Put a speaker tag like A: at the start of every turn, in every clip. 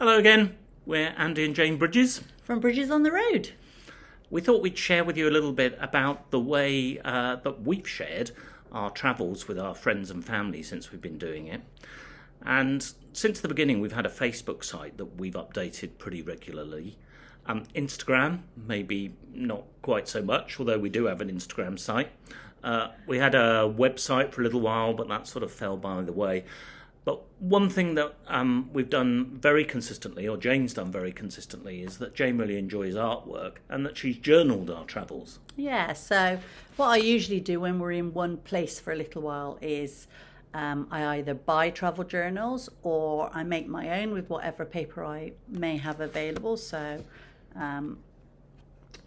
A: Hello again, we're Andy and Jane Bridges.
B: From Bridges on the Road.
A: We thought we'd share with you a little bit about the way that we've shared our travels with our friends and family since we've been doing it. And since the beginning, we've had a Facebook site that we've updated pretty regularly. Instagram, maybe not quite so much, although we do have an Instagram site. We had a website for a little while, but that sort of fell by the way. But one thing that we've done very consistently, or Jane's done very consistently, is that Jane really enjoys artwork and that she's journalled our travels.
B: Yeah, so what I usually do when we're in one place for a little while is I either buy travel journals or I make my own with whatever paper I may have available. So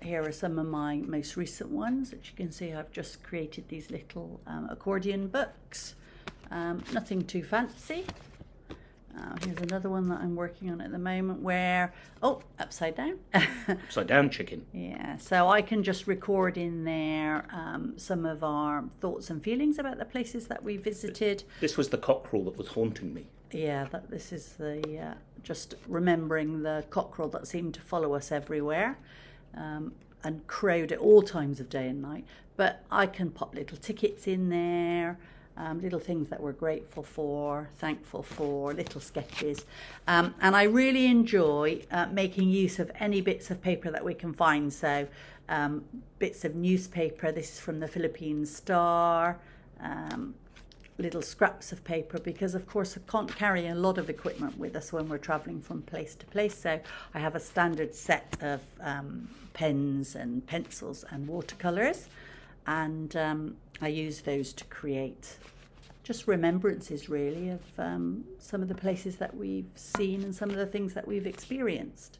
B: here are some of my most recent ones. As you can see, I've just created these little accordion books. Nothing too fancy. Here's another one that I'm working on at the moment where, upside down.
A: Upside down chicken.
B: Yeah, so I can just record in there some of our thoughts and feelings about the places that we visited.
A: This was the cockerel that was haunting me.
B: Yeah, this is the just remembering the cockerel that seemed to follow us everywhere and crowed at all times of day and night. But I can pop little tickets in there. Little things that we're grateful for, thankful for, little sketches. And I really enjoy making use of any bits of paper that we can find. So bits of newspaper, this is from the Philippine Star, little scraps of paper, because of course I can't carry a lot of equipment with us when we're travelling from place to place. So I have a standard set of pens and pencils and watercolours. And I use those to create just remembrances really of some of the places that we've seen and some of the things that we've experienced.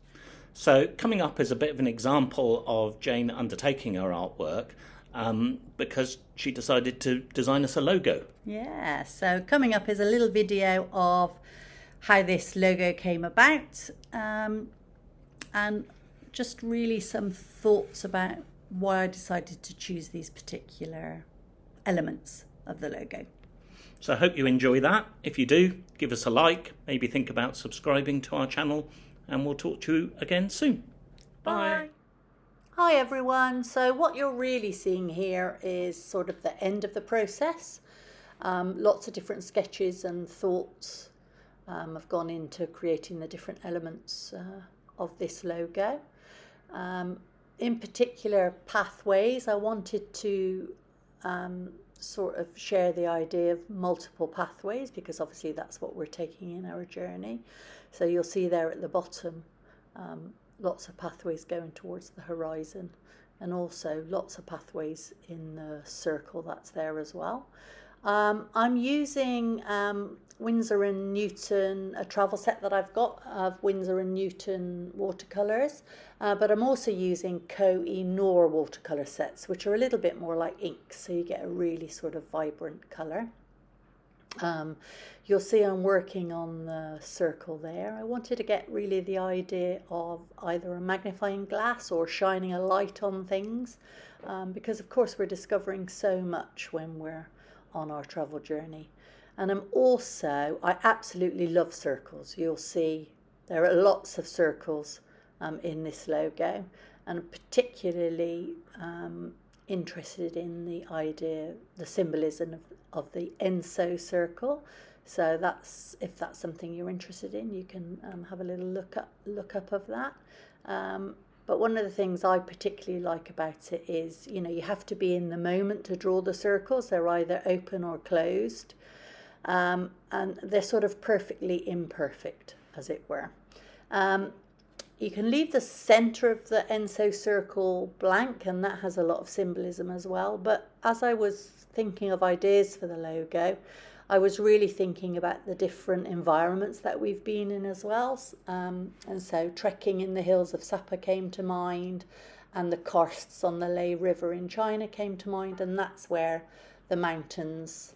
A: So coming up is a bit of an example of Jane undertaking her artwork because she decided to design us a logo.
B: Yeah, so coming up is a little video of how this logo came about and just really some thoughts about why I decided to choose these particular elements of the logo.
A: So I hope you enjoy that. If you do, give us a like, maybe think about subscribing to our channel, and we'll talk to you again soon. Bye.
B: Hi everyone. So what you're really seeing here is sort of the end of the process. Lots of different sketches and thoughts have gone into creating the different elements of this logo. In particular, pathways, I wanted to sort of share the idea of multiple pathways because obviously that's what we're taking in our journey. So you'll see there at the bottom lots of pathways going towards the horizon and also lots of pathways in the circle that's there as well. I'm using Winsor & Newton, a travel set that I've got of Winsor & Newton watercolours, but I'm also using Koh-i-Noor watercolour sets, which are a little bit more like inks, so you get a really sort of vibrant colour. You'll see I'm working on the circle there. I wanted to get really the idea of either a magnifying glass or shining a light on things, because of course we're discovering so much when we're on our travel journey. And I absolutely love circles. You'll see there are lots of circles in this logo, and I'm particularly interested in the idea, the symbolism of the enso circle. So if that's something you're interested in, you can have a little look up of that. But one of the things I particularly like about it is, you have to be in the moment to draw the circles. They're either open or closed. And they're sort of perfectly imperfect, as it were. You can leave the centre of the enso circle blank, and that has a lot of symbolism as well. But as I was thinking of ideas for the logo, I was really thinking about the different environments that we've been in as well. And so trekking in the hills of Sapa came to mind, and the karsts on the Leh River in China came to mind, and that's where the mountains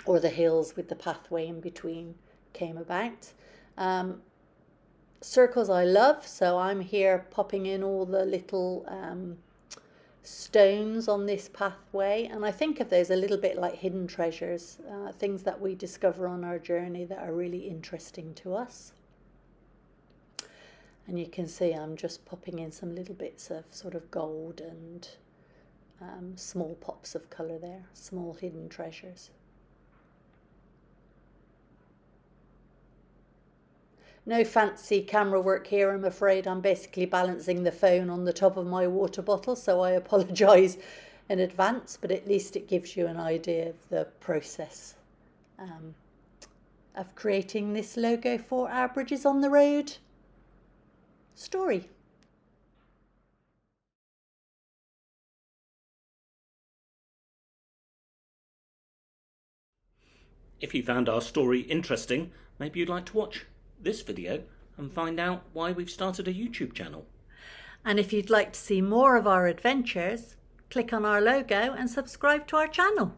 B: or the hills with the pathway in between came about. Circles I love, so I'm here popping in all the little stones on this pathway, and I think of those a little bit like hidden treasures, things that we discover on our journey that are really interesting to us. And you can see I'm just popping in some little bits of sort of gold and small pops of colour there, small hidden treasures. No fancy camera work here, I'm afraid. I'm basically balancing the phone on the top of my water bottle, so I apologise in advance, but at least it gives you an idea of the process of creating this logo for our Bridges on the Road story.
A: If you found our story interesting, maybe you'd like to watch this video and find out why we've started a YouTube channel.
B: And if you'd like to see more of our adventures, click on our logo and subscribe to our channel.